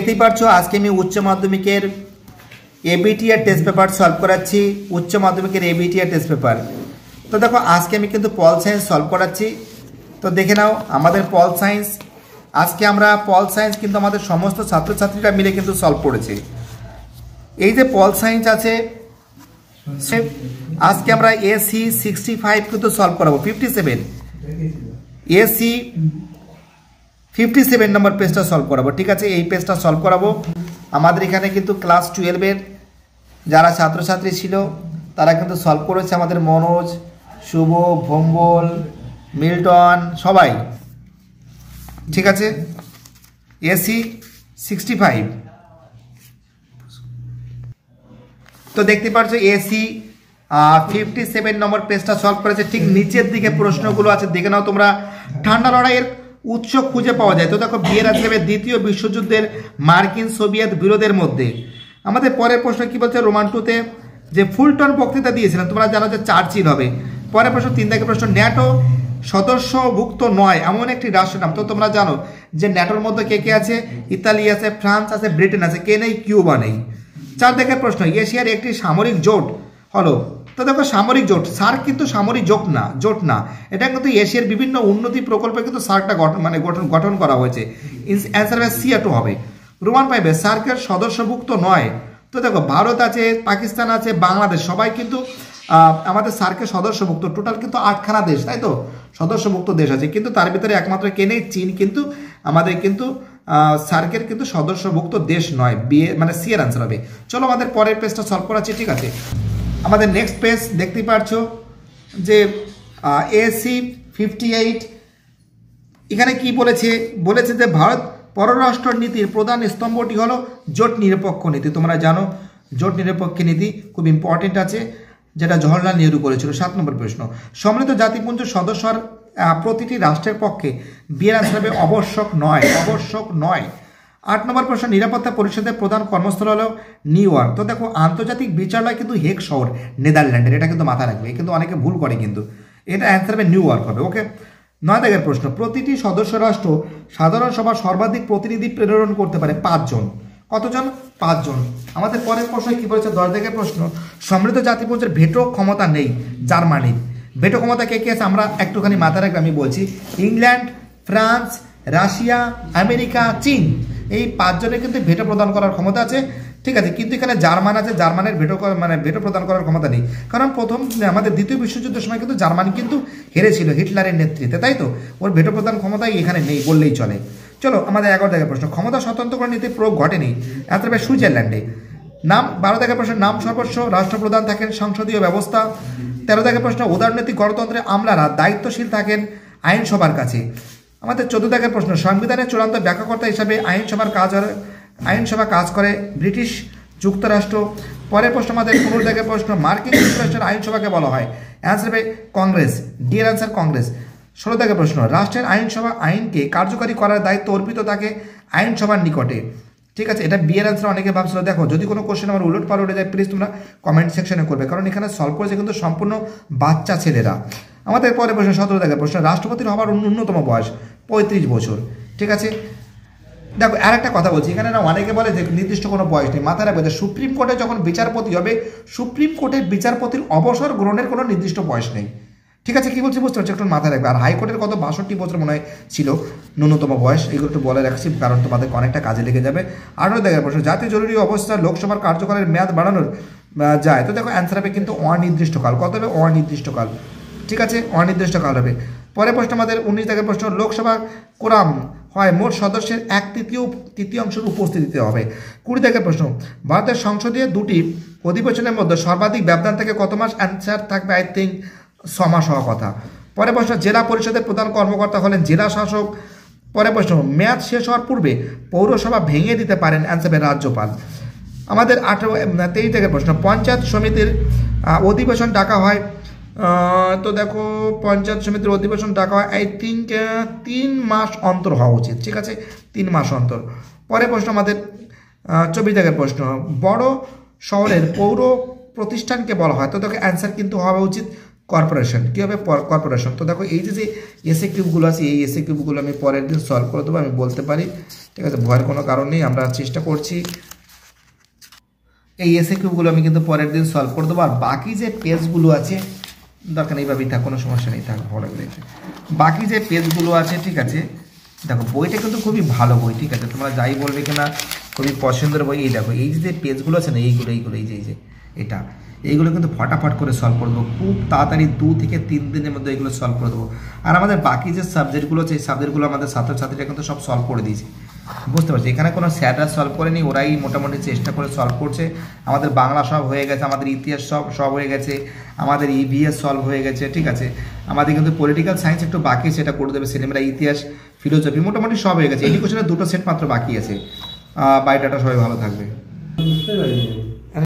দেখতেই পাচ্ছ আজকে আমি উচ্চ মাধ্যমিকের এবিটিআর টেস্ট পেপার সলভ করাচ্ছি। উচ্চ মাধ্যমিকের এবিটিআর টেস্ট পেপার। তো দেখো আজকে আমি কিন্তু পল সায়েন্স সলভ করাচ্ছি। তো দেখে নাও আমাদের পল সায়েন্স, আজকে আমরা পল সায়েন্স কিন্তু আমাদের সমস্ত ছাত্রছাত্রীরা মিলে কিন্তু সলভ করেছি। এই যে পল সায়েন্স আছে আজকে আমরা এসি 65 কিন্তু সলভ করাবো, 57 এসি 57 নম্বর পেজটা সলভ করাবো। ঠিক আছে, এই পেজটা সলভ করাবো। আমাদের এখানে কিন্তু ক্লাস 12-এর যারা ছাত্রছাত্রী ছিল তারা কিন্তু সলভ করেছে, আমাদের মনোজ, শুভ, ভম্বল, মিল্টন সবাই। ঠিক আছে, এসি 65। তো দেখতে পাচ্ছ এসি 57 নম্বর পেজটা সলভ করেছে। ঠিক নিচের দিকে প্রশ্নগুলো আছে, দেখে নাও তোমরা। ঠান্ডা লড়াইয়ের উৎস খুঁজে পাওয়া যায়। তো দেখো বিয়ের আসবে দ্বিতীয় বিশ্বযুদ্ধের মার্কিন সোভিয়েত বিরোধের মধ্যে। আমাদের পরের প্রশ্ন কি বলছে, রোমান 2-তে যে ফুলটন বক্তৃতা দিয়েছিলেন, তোমরা জানো যে চার্চিল হবে। পরের প্রশ্ন 3 দাগের প্রশ্ন, ন্যাটো সদস্যভুক্ত নয় এমন একটি রাষ্ট্রের নাম। তো তোমরা জানো যে ন্যাটোর মধ্যে কে কে আছে, ইতালি আছে, ফ্রান্স আছে, ব্রিটেন আছে, কে নেই, কিউবা নেই। 4 দাগের প্রশ্ন, এশিয়ার একটি সামরিক জোট হলো। তো দেখো সামরিক জোট, সার্ক কিন্তু সামরিক জোট না, এটা কিন্তু এশিয়ার বিভিন্ন উন্নতি প্রকল্পে কিন্তু সার্কটা গঠন করা হয়েছে। অ্যান্সার হবে C2 হবে। রোমান 5-এ সার্কের সদস্যভুক্ত নয়। তো দেখো ভারত আছে, পাকিস্তান আছে, বাংলাদেশ সবাই কিন্তু আমাদের সার্কের সদস্যভুক্ত। টোটাল কিন্তু 8খানা দেশ, তাই তো সদস্যভুক্ত দেশ আছে, কিন্তু তার ভিতরে একমাত্র কে নেই, চীন কিন্তু আমাদের কিন্তু সার্কের কিন্তু সদস্যভুক্ত দেশ নয়। মানে সি এর আনসার হবে। চলো আমাদের পরের পেজটা সলভ করাচ্ছি। ঠিক আছে, আমাদের নেক্সট পেজ দেখতেই পাচ্ছ যে এসি 58। এখানে কি বলেছে যে ভারত পররাষ্ট্র নীতির প্রধান স্তম্ভটি হলো জোট নিরপেক্ষ নীতি। তোমরা জানো জোট নিরপেক্ষ নীতি খুব ইম্পর্টেন্ট আছে, যেটা জওহরলাল নেহরু করেছিল। 7 নম্বর প্রশ্ন, সম্মিলিত জাতিপুঞ্জ সদস্যর প্রতিটি রাষ্ট্রের পক্ষে বিয়ের আনসার হবে আবশ্যক নয়। 8 নম্বর প্রশ্ন, নিরাপত্তা পরিষদের প্রধান কর্মস্থল হলো নিউ ইয়র্ক। তো দেখো আন্তর্জাতিক বিচারালয় কিন্তু হেগ শহর, নেদারল্যান্ডের, এটা কিন্তু মাথায় রাখবে, কিন্তু অনেকে ভুল করে, কিন্তু এটা অ্যান্সার হবে নিউ ইয়র্ক হবে। ওকে। 9 দাগের প্রশ্ন, প্রতিটি সদস্য রাষ্ট্র সাধারণ সভা সর্বাধিক প্রতিনিধি প্রেরণ করতে পারে 5 জন। কতজন? 5 জন। আমাদের পরের প্রশ্ন কি বলেছে, 10 দাগের প্রশ্ন, সম্মিলিত জাতিপুঞ্জের ভেটো ক্ষমতা নেই জার্মানির। ভেটো ক্ষমতা কে কে আছে আমরা একটুখানি মাথায় রাখবে, আমি বলছি ইংল্যান্ড, ফ্রান্স, রাশিয়া, আমেরিকা, চীন, এই 5 জনের কিন্তু ভেটো প্রদান করার ক্ষমতা আছে। ঠিক আছে, কিন্তু এখানে জার্মান আছে, জার্মানের ভেটো প্রদান করার ক্ষমতা নেই, কারণ আমাদের দ্বিতীয় বিশ্বযুদ্ধের সময় কিন্তু জার্মানি কিন্তু হেরেছিল হিটলারের নেতৃত্বে, তাই তো ওর ভেটো প্রদান ক্ষমতাই এখানে নেই বললেই চলে। চলো আমাদের 11 দাগের প্রশ্ন, ক্ষমতা স্বতন্ত্রকরণ নীতির প্রয়োগ ঘটেনি, অ্যান্সার হবে সুইজারল্যান্ডে। 12 দাগের প্রশ্ন, নাম সর্বস্ব রাষ্ট্রপ্রধান থাকেন সংসদীয় ব্যবস্থা। 13 দাগের প্রশ্ন, উদারনৈতিক গণতন্ত্রে আমলারা দায়িত্বশীল থাকেন আইনসভার কাছে। আমাদের 14 দাগের প্রশ্ন, সংবিধানের চূড়ান্ত ব্যাখ্যাকর্তা হিসাবে আইনসভা কাজ করে ব্রিটিশ যুক্তরাষ্ট্র। পরের প্রশ্ন আমাদের 15 দাগের প্রশ্ন, মার্কিন যুক্তরাষ্ট্রের আইনসভাকে বলা হয়, অ্যান্সার হবে কংগ্রেস, ডি এর অ্যান্সার কংগ্রেস। 16 দাগের প্রশ্ন, রাষ্ট্রের আইনসভা আইনকে কার্যকারী করার দায়িত্ব অর্পিত থাকে আইনসভার নিকটে। ঠিক আছে, এটা বি এর অ্যান্সার অনেকে ভাবছিল। দেখো যদি কোনো কোশ্চেন আমার উলট পালট হয়ে যায় প্লিজ তোমরা কমেন্ট সেকশনে করবে, কারণ এখানে সলভ করেছে কিন্তু সম্পূর্ণ বাচ্চা ছেলেরা। আমাদের পরের প্রশ্ন 17 দাগের প্রশ্ন, রাষ্ট্রপতির হওয়ার ন্যূনতম বয়স 35 বছর। ঠিক আছে, দেখো আর একটা কথা বলছি, এখানে না অনেকে বলে যে নির্দিষ্ট কোনো বয়স নেই, মাথায় রাখবে যে সুপ্রিম কোর্টে যখন বিচারপতি হবে, সুপ্রিম কোর্টের বিচারপতির অবসর গ্রহণের কোনো নির্দিষ্ট বয়স নেই। ঠিক আছে, কি বলছি বুঝতে পারছি, একটু মাথায় রাখবে। আর হাইকোর্টের কত 62 বছর মনে হয় ছিল ন্যূনতম বয়স, এগুলো একটু বলে রাখছি কারণ তোমাদের অনেকটা কাজে লেগে যাবে। 18 দাগের প্রশ্ন, জাতীয় জরুরি অবস্থা লোকসভার কার্যকালের মেয়াদ বাড়ানোর যায়। তো দেখো অ্যান্সার হবে কিন্তু অনির্দিষ্টকাল। কত হবে? অনির্দিষ্টকাল। ঠিক আছে, অনির্দিষ্টকাল হবে। পরের প্রশ্ন আমাদের 19 দাগের প্রশ্ন, লোকসভা কোরাম হয় মোট সদস্যের 1/3 উপস্থিতিতে হবে। 20 দাগের প্রশ্ন, ভারতের সংসদীয় 2টি অধিবেশনের মধ্যে সর্বাধিক ব্যবধান থেকে কত মাস? অ্যান্সার থাকবে আই থিঙ্ক 6 মাস হওয়ার কথা। পরের প্রশ্ন, জেলা পরিষদের প্রধান কর্মকর্তা হলেন জেলা শাসক। পরের প্রশ্ন, মেয়াদ শেষ হওয়ার পূর্বে পৌরসভা ভেঙে দিতে পারেন, অ্যান্সার হবে রাজ্যপাল। আমাদের 23 দাগের প্রশ্ন, পঞ্চায়েত সমিতির অধিবেশন ডাকা হয়। তো দেখো পঞ্চায়েত সমিতির অধিবেশন ডাকা হয় আই থিঙ্ক 3 মাস অন্তর হওয়া উচিত। ঠিক আছে, 3 মাস অন্তর। পরের প্রশ্ন আমাদের 24 দাগের প্রশ্ন, বড় শহরের পৌর প্রতিষ্ঠানকে বলা হয়। তো দেখো অ্যান্সার কিন্তু হওয়া উচিত কর্পোরেশন কী হবে কর্পোরেশন। তো দেখো এই যে এসএ কিউবগুলো আছে এই এসএ কিউবগুলো আমি পরের দিন সলভ করে দেবো, আমি বলতে পারি, ঠিক আছে, ভয়ের কোনো কারণ নেই, আমরা চেষ্টা করছি। এই এসএ কিউবগুলো আমি কিন্তু পরের দিন সলভ করে দেবো। আর বাকি যে পেজগুলো আছে দরকার নেই, এইভাবেই থাক, কোনো সমস্যা নেই, থাক ভালো লাগবে। বাকি যে পেজগুলো আছে, ঠিক আছে, দেখো বইটা কিন্তু খুবই ভালো বই, ঠিক আছে, তোমরা যাই বলবে কিনা খুবই পছন্দের বই। এই দেখো এই যে পেজগুলো আছে না এইগুলো এই যে এটা এইগুলো কিন্তু ফটাফট করে সলভ করে দেবো, খুব তাড়াতাড়ি 2 থেকে 3 দিনের মধ্যে এগুলো সলভ করে দেবো। আর আমাদের বাকি যে সাবজেক্টগুলো আছে এই সাবজেক্টগুলো আমাদের ছাত্রছাত্রীরা কিন্তু সব সলভ করে দিয়েছে, বুঝতে পারছি। এখানে কোনো স্যাররা সলভ করেনি, ওরাই মোটামুটি চেষ্টা করে সলভ করছে। আমাদের বাংলা সব হয়ে গেছে, আমাদের ইতিহাস সব হয়ে গেছে, আমাদের ইভিএস সলভ হয়ে গেছে, ঠিক আছে। আমাদের কিন্তু পলিটিক্যাল সায়েন্স একটু বাকি, সেটা করে দেবে সিনেমারা, ইতিহাস ফিলোসফি মোটামুটি সব হয়ে গেছে। এডুকেশনের 2টো সেট মাত্র বাকি আছে। বায়োডাটা সবাই ভালো থাকবে।